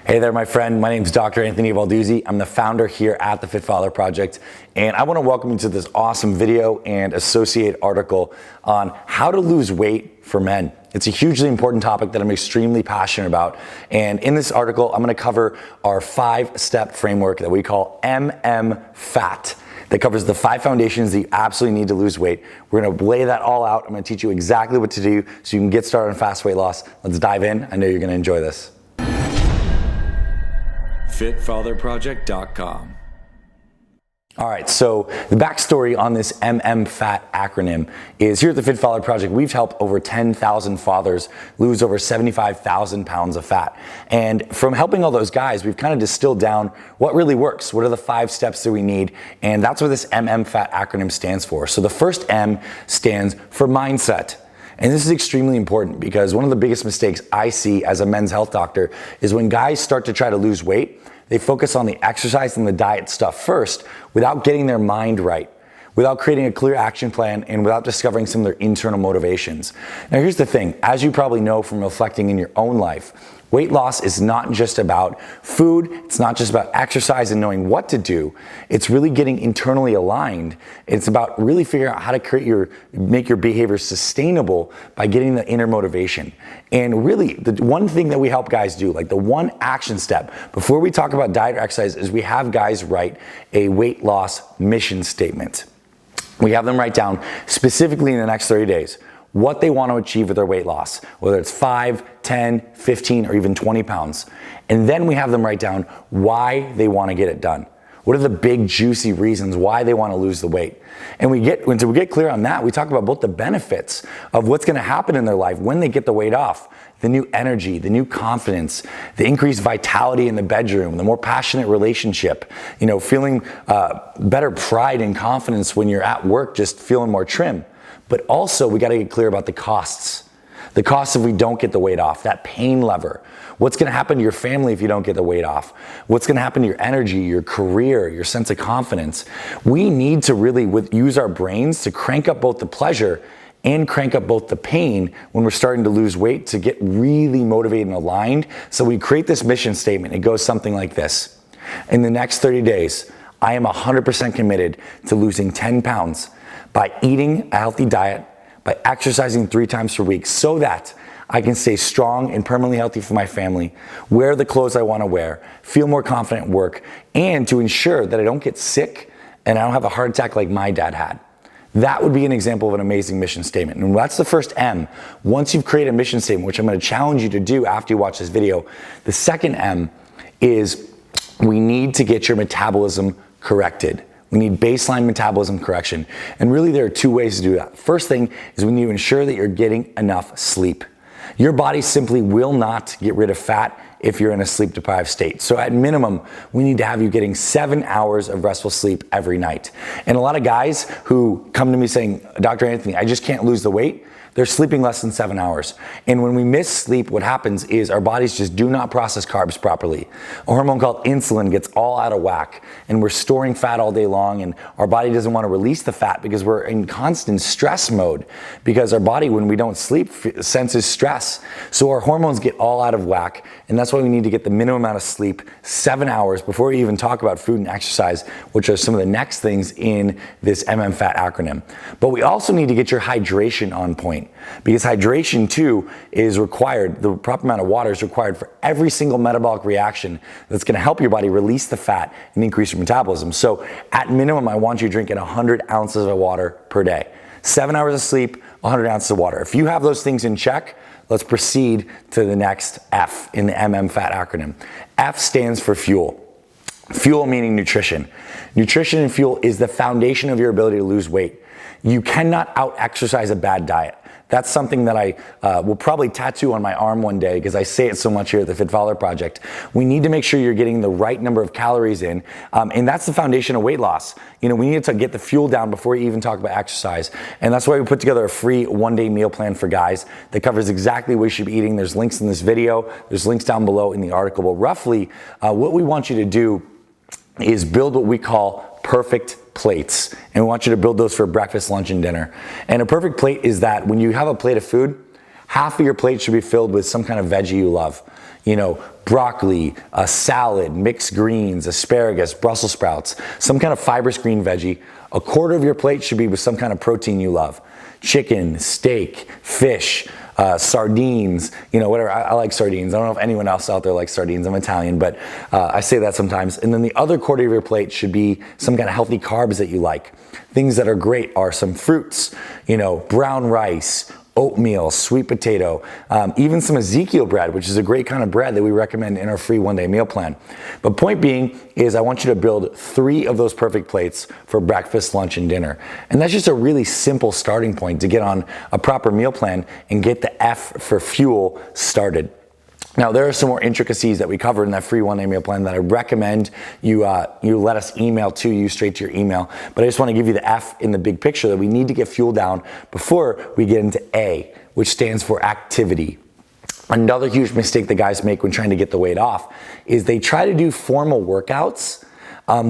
Hey there, my friend. My name is Dr. Anthony Balduzzi. I'm the founder here at the Fit Father Project, and I want to welcome you to this awesome video and associate article on how to lose weight for men. It's a hugely important topic that I'm extremely passionate about, and in this article, I'm going to cover our 5-step framework that we call FAT. That covers the 5 foundations that you absolutely need to lose weight. We're going to lay that all out. I'm going to teach you exactly what to do so you can get started on fast weight loss. Let's dive in. I know you're going to enjoy this. FitFatherProject.com. All right, so the backstory on this FAT acronym is here at the Fit Father Project, we've helped over 10,000 fathers lose over 75,000 pounds of fat. And from helping all those guys, we've kind of distilled down what really works. What are the 5 steps that we need? And that's what this FAT acronym stands for. So the first M stands for mindset. And this is extremely important because one of the biggest mistakes I see as a men's health doctor is when guys start to try to lose weight, they focus on the exercise and the diet stuff first without getting their mind right, without creating a clear action plan, and without discovering some of their internal motivations. Now here's the thing, as you probably know from reflecting in your own life, weight loss is not just about food, it's not just about exercise and knowing what to do, it's really getting internally aligned. It's about really figuring out how to make your behavior sustainable by getting the inner motivation. And really, the one thing that we help guys do, like the one action step, before we talk about diet or exercise, is we have guys write a weight loss mission statement. We have them write down specifically in the next 30 days what they want to achieve with their weight loss, whether it's 5, 10, 15, or even 20 pounds. And then we have them write down why they want to get it done. What are the big juicy reasons why they want to lose the weight? And once we get clear on that, we talk about both the benefits of what's going to happen in their life when they get the weight off, the new energy, the new confidence, the increased vitality in the bedroom, the more passionate relationship, feeling better pride and confidence when you're at work, just feeling more trim. But also, we got to get clear about the costs. The costs if we don't get the weight off, that pain lever. What's going to happen to your family if you don't get the weight off? What's going to happen to your energy, your career, your sense of confidence? We need to really use our brains to crank up both the pleasure and crank up both the pain when we're starting to lose weight to get really motivated and aligned. So we create this mission statement. It goes something like this. In the next 30 days, I am 100% committed to losing 10 pounds by eating a healthy diet, by exercising 3 times per week so that I can stay strong and permanently healthy for my family, wear the clothes I want to wear, feel more confident at work, and to ensure that I don't get sick and I don't have a heart attack like my dad had. That would be an example of an amazing mission statement. And that's the first M. Once you've created a mission statement, which I'm going to challenge you to do after you watch this video, the second M is we need to get your metabolism corrected. We need baseline metabolism correction. And really there are 2 ways to do that. First thing is we need to ensure that you're getting enough sleep. Your body simply will not get rid of fat if you're in a sleep deprived state. So at minimum, we need to have you getting 7 hours of restful sleep every night. And a lot of guys who come to me saying, Dr. Anthony, I just can't lose the weight, they're sleeping less than 7 hours. And when we miss sleep, what happens is our bodies just do not process carbs properly. A hormone called insulin gets all out of whack, and we're storing fat all day long, and our body doesn't want to release the fat because we're in constant stress mode, because our body, when we don't sleep, senses stress. So our hormones get all out of whack, and that's why we need to get the minimum amount of sleep, 7 hours, before we even talk about food and exercise, which are some of the next things in this FAT acronym. But we also need to get your hydration on point, because hydration too is required. The proper amount of water is required for every single metabolic reaction that's going to help your body release the fat and increase your metabolism. So at minimum, I want you drinking 100 ounces of water per day. 7 hours of sleep, 100 ounces of water. If you have those things in check, let's proceed to the next F in the FAT acronym. F stands for fuel. Fuel meaning nutrition. Nutrition and fuel is the foundation of your ability to lose weight. You cannot out-exercise a bad diet. That's something that I will probably tattoo on my arm one day because I say it so much here at the Fit Father Project. We need to make sure you're getting the right number of calories in, and that's the foundation of weight loss. We need to get the fuel down before you even talk about exercise, and that's why we put together a free 1-day meal plan for guys that covers exactly what you should be eating. There's links in this video, there's links down below in the article, but roughly what we want you to do is build what we call perfect plates, and we want you to build those for breakfast, lunch, and dinner. And a perfect plate is that when you have a plate of food, half of your plate should be filled with some kind of veggie you love. broccoli, a salad, mixed greens, asparagus, Brussels sprouts, some kind of fibrous green veggie. A quarter of your plate should be with some kind of protein you love. Chicken, steak, fish, sardines, whatever. I like sardines. I don't know if anyone else out there likes sardines. I'm Italian, but I say that sometimes. And then the other quarter of your plate should be some kind of healthy carbs that you like. Things that are great are some fruits, brown rice, oatmeal, sweet potato, even some Ezekiel bread, which is a great kind of bread that we recommend in our free one-day meal plan. But point being is I want you to build 3 of those perfect plates for breakfast, lunch, and dinner. And that's just a really simple starting point to get on a proper meal plan and get the F for fuel started. Now, there are some more intricacies that we cover in that free one-day meal plan that I recommend you let us email to you straight to your email. But I just want to give you the F in the big picture that we need to get fuel down before we get into A, which stands for activity. Another huge mistake that guys make when trying to get the weight off is they try to do formal workouts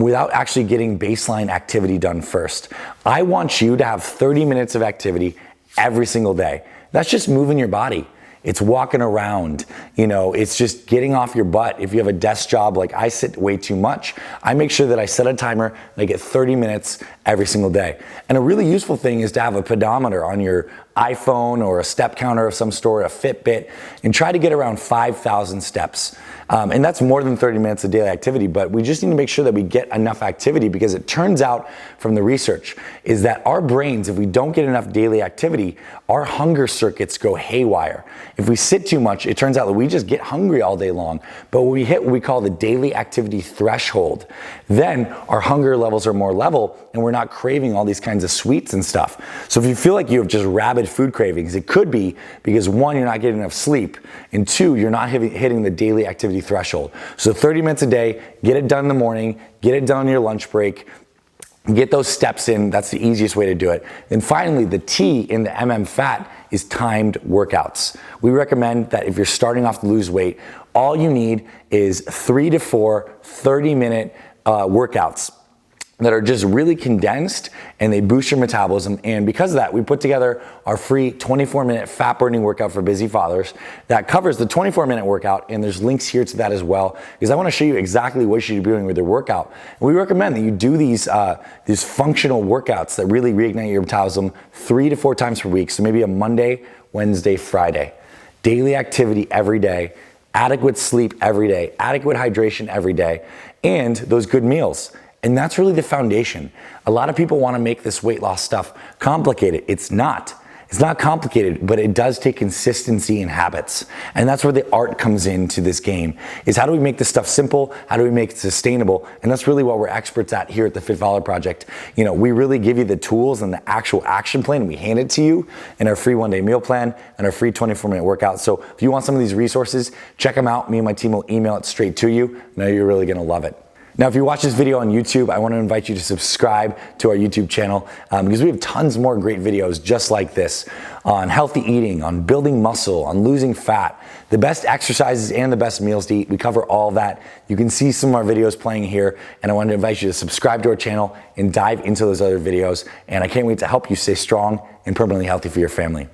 without actually getting baseline activity done first. I want you to have 30 minutes of activity every single day. That's just moving your body. It's walking around, it's just getting off your butt. If you have a desk job, like I sit way too much, I make sure that I set a timer and I get 30 minutes every single day. And a really useful thing is to have a pedometer on your iPhone or a step counter of some sort, a Fitbit, and try to get around 5,000 steps. And that's more than 30 minutes of daily activity, but we just need to make sure that we get enough activity, because it turns out from the research is that our brains, if we don't get enough daily activity, our hunger circuits go haywire. If we sit too much, it turns out that we just get hungry all day long. But when we hit what we call the daily activity threshold, then our hunger levels are more level and we're not craving all these kinds of sweets and stuff. So if you feel like you have just rabid food cravings, it could be because 1, you're not getting enough sleep, and 2, you're not hitting the daily activity threshold. So 30 minutes a day, get it done in the morning, get it done on your lunch break, get those steps in. That's the easiest way to do it. Then finally, the T in the fat is timed workouts. We recommend that if you're starting off to lose weight, all you need is 3 to 4 30-minute workouts that are just really condensed, and they boost your metabolism. And because of that, we put together our free 24-minute fat burning workout for busy fathers that covers the 24-minute workout, and there's links here to that as well, because I want to show you exactly what you should be doing with your workout. And we recommend that you do these functional workouts that really reignite your metabolism 3 to 4 times per week. So maybe a Monday, Wednesday, Friday. Daily activity every day, adequate sleep every day, adequate hydration every day, and those good meals. And that's really the foundation. A lot of people want to make this weight loss stuff complicated. It's not. It's not complicated, but it does take consistency and habits. And that's where the art comes into this game, is how do we make this stuff simple? How do we make it sustainable? And that's really what we're experts at here at the Fit Father Project. We really give you the tools and the actual action plan, and we hand it to you in our free one-day meal plan and our free 24-minute workout. So if you want some of these resources, check them out. Me and my team will email it straight to you. I know you're really gonna love it. Now, if you watch this video on YouTube, I want to invite you to subscribe to our YouTube channel because we have tons more great videos just like this on healthy eating, on building muscle, on losing fat, the best exercises and the best meals to eat. We cover all that. You can see some of our videos playing here, and I want to invite you to subscribe to our channel and dive into those other videos. And I can't wait to help you stay strong and permanently healthy for your family.